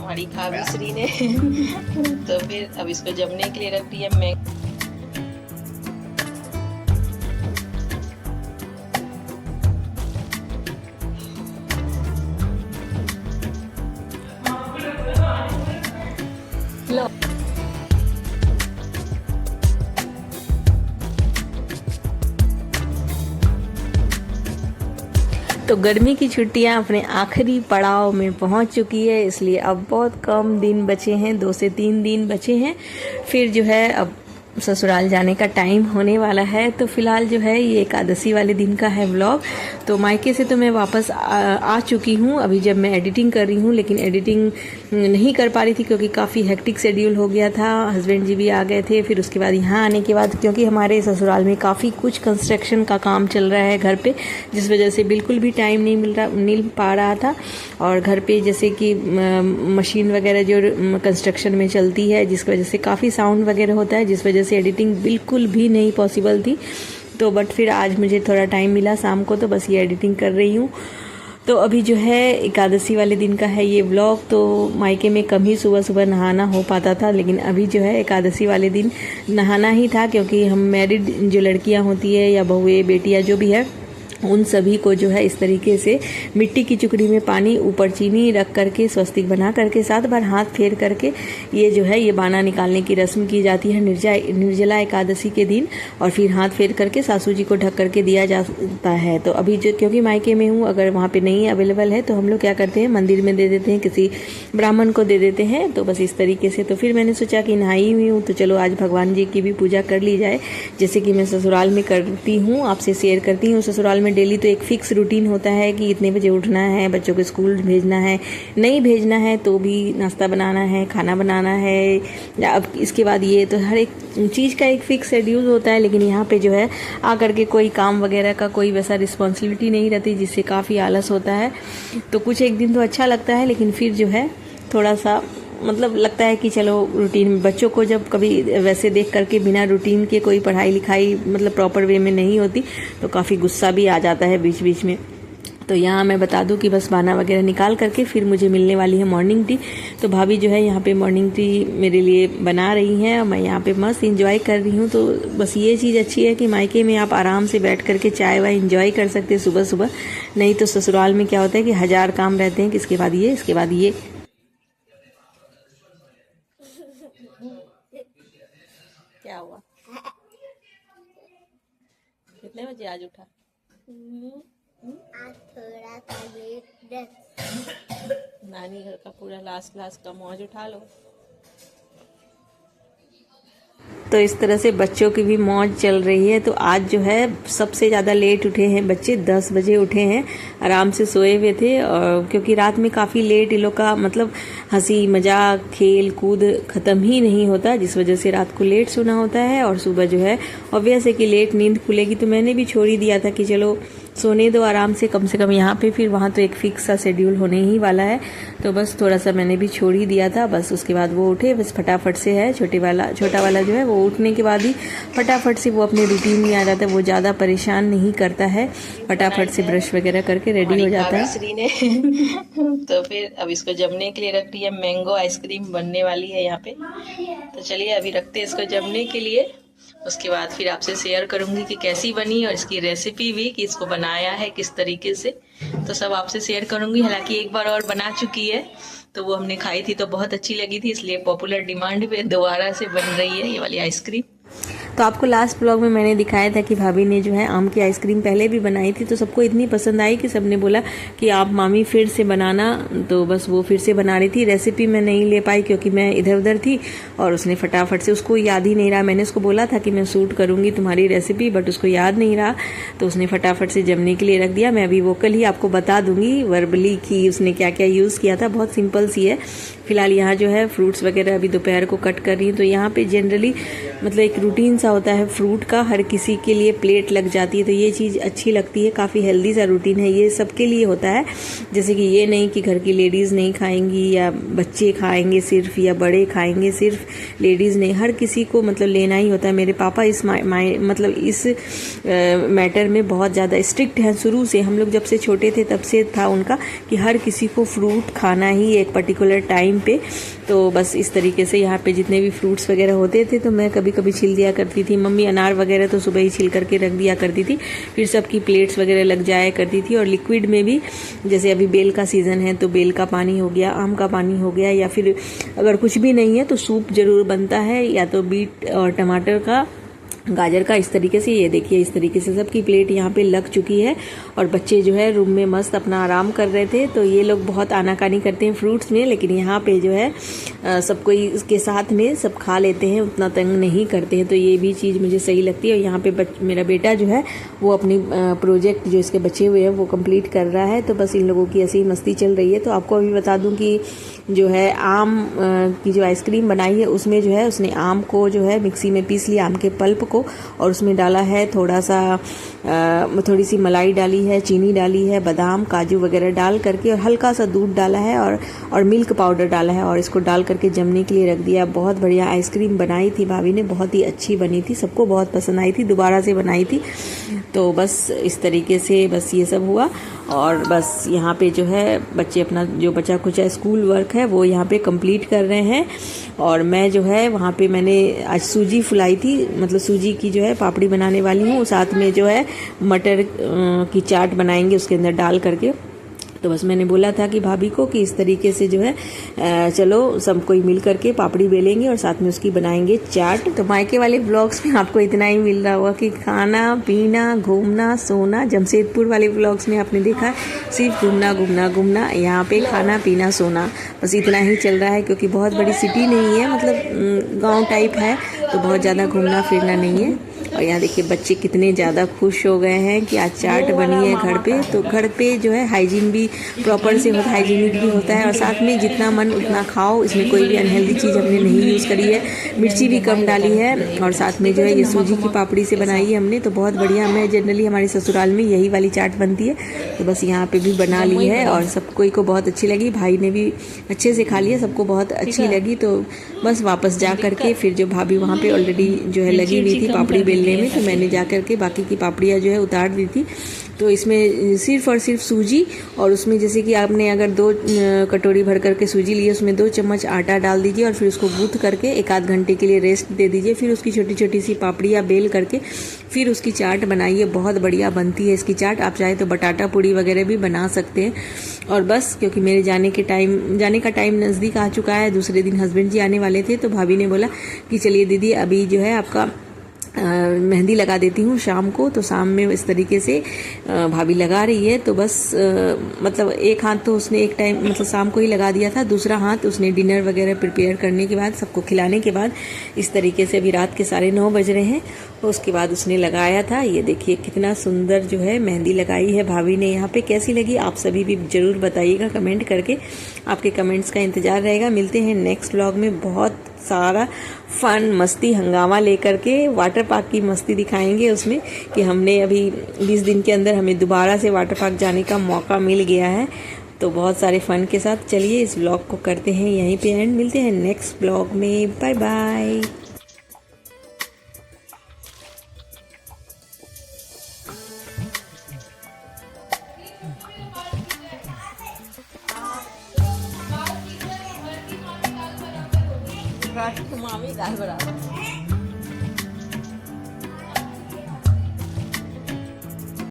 हमारी भाभी श्री ने तो फिर अब इसको जमने के लिए रख दिया। मैं लो तो गर्मी की छुट्टियां अपने आखिरी पड़ाव में पहुंच चुकी है, इसलिए अब बहुत कम दिन बचे हैं, 2 से 3 दिन बचे हैं। फिर जो है अब ससुराल जाने का टाइम होने वाला है। तो फिलहाल जो है ये एकादशी वाले दिन का है व्लॉग। तो मायके से तो मैं वापस आ चुकी हूँ अभी जब मैं एडिटिंग कर रही हूँ, लेकिन एडिटिंग नहीं कर पा रही थी क्योंकि काफ़ी हेक्टिक शेड्यूल हो गया था। हस्बैंड जी भी आ गए थे। फिर उसके बाद यहाँ आने के बाद क्योंकि हमारे ससुराल में काफ़ी कुछ कंस्ट्रक्शन का काम चल रहा है घर पे, जिस वजह से बिल्कुल भी टाइम नहीं मिल पा रहा था। और घर पे जैसे कि मशीन वगैरह जो कंस्ट्रक्शन में चलती है, जिसकी वजह से काफ़ी साउंड वगैरह होता है, जिस वजह से एडिटिंग बिल्कुल भी नहीं पॉसिबल थी। तो बट फिर आज मुझे थोड़ा टाइम मिला शाम को, तो बस ये एडिटिंग कर रही हूँ। तो अभी जो है एकादशी वाले दिन का है ये व्लॉग। तो मायके में कम ही सुबह सुबह नहाना हो पाता था, लेकिन अभी जो है एकादशी वाले दिन नहाना ही था, क्योंकि हम मैरिड जो लड़कियां होती है या बहुएं बेटियां जो भी है, उन सभी को जो है इस तरीके से मिट्टी की चुकड़ी में पानी, ऊपर चीनी रख करके स्वस्तिक बना करके 7 बार हाथ फेर करके ये जो है ये बाना निकालने की रस्म की जाती है निर्जला एकादशी के दिन। और फिर हाथ फेर करके सासू जी को ढक करके दिया जाता है। तो अभी जो क्योंकि मायके में हूँ, अगर वहाँ पे नहीं अवेलेबल है तो हम लोग क्या करते हैं, मंदिर में दे देते हैं, किसी ब्राह्मण को दे देते हैं। तो बस इस तरीके से। तो फिर मैंने सोचा कि नहाई हुई हूँ तो चलो आज भगवान जी की भी पूजा कर ली जाए, जैसे कि मैं ससुराल में करती हूँ, आपसे शेयर करती हूँ। ससुराल में डेली तो एक फिक्स रूटीन होता है कि इतने बजे उठना है, बच्चों को स्कूल भेजना है, नहीं भेजना है तो भी नाश्ता बनाना है, खाना बनाना है, या अब इसके बाद ये, तो हर एक चीज़ का एक फिक्स शेड्यूल होता है। लेकिन यहाँ पे जो है आकर के कोई काम वगैरह का कोई वैसा रिस्पॉन्सिबिलिटी नहीं रहती, जिससे काफ़ी आलस होता है। तो कुछ एक दिन तो अच्छा लगता है, लेकिन फिर जो है थोड़ा सा मतलब लगता है कि चलो रूटीन में, बच्चों को जब कभी वैसे देख करके बिना रूटीन के कोई पढ़ाई लिखाई मतलब प्रॉपर वे में नहीं होती, तो काफ़ी गुस्सा भी आ जाता है बीच बीच में। तो यहाँ मैं बता दूं कि बस बाना वगैरह निकाल करके फिर मुझे मिलने वाली है मॉर्निंग टी। तो भाभी जो है यहाँ पे मॉर्निंग टी मेरे लिए बना रही हैं और मैं यहाँ पे मस्त इंजॉय कर रही हूँ। तो बस ये चीज़ अच्छी है कि मायके में आप आराम से बैठ करके चाय वाय इंजॉय कर सकते हैं सुबह सुबह। नहीं तो ससुराल में क्या होता है कि 1000 काम रहते हैं कि इसके बाद ये, इसके बाद ये। क्या हुआ? कितने बजे आज उठा? आज थोड़ा सा लेट। नानी घर का पूरा लास्ट क्लास का मौज उठा लो। तो इस तरह से बच्चों की भी मौज चल रही है। तो आज जो है सबसे ज़्यादा लेट उठे हैं बच्चे, 10 बजे उठे हैं, आराम से सोए हुए थे। और क्योंकि रात में काफ़ी लेट इन लोग का मतलब हंसी मजाक खेल कूद ख़त्म ही नहीं होता, जिस वजह से रात को लेट सोना होता है। और सुबह जो है ऑब्वियस है कि लेट नींद खुलेगी। तो मैंने भी छोड़ ही दिया था कि चलो सोने दो आराम से कम यहाँ पे, फिर वहाँ तो एक फिक्स सा शेड्यूल होने ही वाला है। तो बस थोड़ा सा मैंने भी छोड़ ही दिया था। बस उसके बाद वो उठे, बस फटाफट से है छोटा वाला जो है वो उठने के बाद ही फटाफट से वो अपने रूटीन में आ जाता है। वो ज़्यादा परेशान नहीं करता है, फटाफट से ब्रश वगैरह करके रेडी हो जाता है। श्री ने तो फिर अब इसको जमने के लिए रख दिया। मैंगो आइसक्रीम बनने वाली है यहाँ पे। तो चलिए अभी रखते हैं इसको जमने के लिए। उसके बाद फिर आपसे शेयर करूंगी कि कैसी बनी और इसकी रेसिपी भी, कि इसको बनाया है किस तरीके से, तो सब आपसे शेयर करूंगी। हालांकि एक बार और बना चुकी है, तो वो हमने खाई थी तो बहुत अच्छी लगी थी, इसलिए पॉपुलर डिमांड पे दोबारा से बन रही है ये वाली आइसक्रीम। तो आपको लास्ट ब्लॉग में मैंने दिखाया था कि भाभी ने जो है आम की आइसक्रीम पहले भी बनाई थी, तो सबको इतनी पसंद आई कि सबने बोला कि आप मामी फिर से बनाना। तो बस वो फिर से बना रही थी। रेसिपी मैं नहीं ले पाई क्योंकि मैं इधर उधर थी, और उसने फटाफट से, उसको याद ही नहीं रहा। मैंने उसको बोला था कि मैं शूट करूँगी तुम्हारी रेसिपी, बट उसको याद नहीं रहा, तो उसने फटाफट से जमने के लिए रख दिया। मैं अभी वोकल ही आपको बता दूंगी वर्बली कि उसने क्या क्या यूज़ किया था। बहुत सिंपल सी है। फिलहाल यहाँ जो है फ्रूट्स वगैरह अभी दोपहर को कट कर रही हूँ। तो यहाँ पे जनरली मतलब एक रूटीन सा सा होता है फ्रूट का, हर किसी के लिए प्लेट लग जाती है, तो ये चीज़ अच्छी लगती है। काफ़ी हेल्दी सा रूटीन है, ये सबके लिए होता है। जैसे कि ये नहीं कि घर की लेडीज़ नहीं खाएंगी या बच्चे खाएंगे सिर्फ या बड़े खाएंगे सिर्फ, लेडीज़ नहीं, हर किसी को मतलब लेना ही होता है। मेरे पापा इस मतलब इस मैटर में बहुत ज़्यादा स्ट्रिक्ट हैं शुरू से। हम लोग जब से छोटे थे तब से था उनका कि हर किसी को फ्रूट खाना ही एक पर्टिकुलर टाइम पे। तो बस इस तरीके से यहाँ पे जितने भी फ्रूट्स वगैरह होते थे तो मैं कभी कभी छिल दिया करती थी। मम्मी अनार वगैरह तो सुबह ही छिल करके रख दिया करती थी, फिर सबकी प्लेट्स वगैरह लग जाया करती थी। और लिक्विड में भी जैसे अभी बेल का सीज़न है तो बेल का पानी हो गया, आम का पानी हो गया, या फिर अगर कुछ भी नहीं है तो सूप ज़रूर बनता है, या तो बीट और टमाटर का, गाजर का। इस तरीके से ये देखिए, इस तरीके से सबकी प्लेट यहाँ पे लग चुकी है। और बच्चे जो है रूम में मस्त अपना आराम कर रहे थे। तो ये लोग बहुत आनाकानी करते हैं फ्रूट्स में, लेकिन यहाँ पे जो है सब कोई इसके साथ में सब खा लेते हैं, उतना तंग नहीं करते हैं। तो ये भी चीज़ मुझे सही लगती है। और यहाँ पे मेरा बेटा जो है वो अपनी प्रोजेक्ट जो इसके बचे हुए हैं वो कंप्लीट कर रहा है। तो बस इन लोगों की ऐसी मस्ती चल रही है। तो आपको अभी बता दूँ कि जो है आम की जो आइसक्रीम बनाई है उसमें जो है उसने आम को जो है मिक्सी में पीस लिया, आम के पल्प को, और उसमें डाला है थोड़ा सा थोड़ी सी मलाई डाली है, चीनी डाली है, बादाम काजू वगैरह डाल करके, और हल्का सा दूध डाला है और मिल्क पाउडर डाला है, और इसको डाल करके जमने के लिए रख दिया। बहुत बढ़िया आइसक्रीम बनाई थी भाभी ने, बहुत ही अच्छी बनी थी, सबको बहुत पसंद आई थी, दोबारा से बनाई थी। तो बस इस तरीके से बस ये सब हुआ। और बस यहाँ पे जो है बच्चे अपना जो बचा कुचा स्कूल वर्क है वो यहाँ पे कंप्लीट कर रहे हैं। और मैं जो है वहाँ पे मैंने आज सूजी फुलाई थी, मतलब सूजी की जो है पापड़ी बनाने वाली हूँ, साथ में जो है मटर की चाट बनाएंगे उसके अंदर डाल करके। तो बस मैंने बोला था कि भाभी को कि इस तरीके से जो है चलो सब कोई मिल करके पापड़ी बेलेंगे और साथ में उसकी बनाएंगे चाट। तो मायके वाले व्लॉग्स में आपको इतना ही मिल रहा होगा कि खाना पीना घूमना सोना। जमशेदपुर वाले व्लॉग्स में आपने देखा सिर्फ घूमना घूमना घूमना, यहाँ पे खाना पीना सोना, बस इतना ही चल रहा है। क्योंकि बहुत बड़ी सिटी नहीं है, मतलब गाँव टाइप है, तो बहुत ज़्यादा घूमना फिरना नहीं है। और यहाँ देखिए बच्चे कितने ज़्यादा खुश हो गए हैं कि आज चाट बनी है घर पे। तो घर पे जो है हाइजीन भी प्रॉपर से होता है, हाइजीनिक भी होता है। और साथ में जितना मन उतना खाओ, इसमें कोई भी अनहेल्दी चीज़ हमने नहीं यूज़ करी है, मिर्ची भी कम डाली है। और साथ में जो है ये सूजी की पापड़ी से बनाई है हमने, तो बहुत बढ़िया। मैं जनरली हमारे ससुराल में यही वाली चाट बनती है, तो बस यहाँ पे भी बना ली है और सब कोई को बहुत अच्छी लगी। भाई ने भी अच्छे से खा लिया, सबको बहुत अच्छी लगी। तो बस वापस जा करके फिर जो भाभी वहाँ पे ऑलरेडी जो है लगी हुई थी पापड़ी बेलने में, तो मैंने जा करके बाकी की पापड़ियाँ जो है उतार दी थी। तो इसमें सिर्फ और सिर्फ सूजी, और उसमें जैसे कि आपने अगर 2 कटोरी भर करके सूजी ली, उसमें 2 चम्मच आटा डाल दीजिए और फिर उसको गूँथ करके 1 आध घंटे के लिए रेस्ट दे दीजिए। फिर उसकी छोटी छोटी सी पापड़ियाँ बेल करके फिर उसकी चाट बनाइए, बहुत बढ़िया बनती है इसकी चाट। आप चाहे तो बटाटा पूड़ी वगैरह भी बना सकते हैं। और बस क्योंकि मेरे जाने का टाइम नज़दीक आ चुका है, दूसरे दिन हस्बैंड जी आने वाले थे, तो भाभी ने बोला कि चलिए दीदी अभी जो है आपका मेहंदी लगा देती हूँ शाम को। तो शाम में इस तरीके से भाभी लगा रही है। तो बस मतलब एक हाथ तो उसने एक टाइम मतलब शाम को ही लगा दिया था, दूसरा हाथ उसने डिनर वगैरह प्रिपेयर करने के बाद, सबको खिलाने के बाद, इस तरीके से अभी रात के 9:30 बज रहे हैं, उसके बाद उसने लगाया था। ये देखिए कितना सुंदर जो है मेहंदी लगाई है भाभी ने यहाँ पे। कैसी लगी आप सभी भी ज़रूर बताइएगा कमेंट करके, आपके कमेंट्स का इंतज़ार रहेगा। मिलते हैं नेक्स्ट व्लॉग में, बहुत सारा फन मस्ती हंगामा लेकर के। वाटर पार्क की मस्ती दिखाएंगे उसमें कि हमने अभी 20 दिन के अंदर हमें दोबारा से वाटर पार्क जाने का मौका मिल गया है, तो बहुत सारे फन के साथ। चलिए इस व्लॉग को करते हैं यहीं पे एंड, मिलते हैं नेक्स्ट व्लॉग में, बाय बाय। मामी दाल बराबर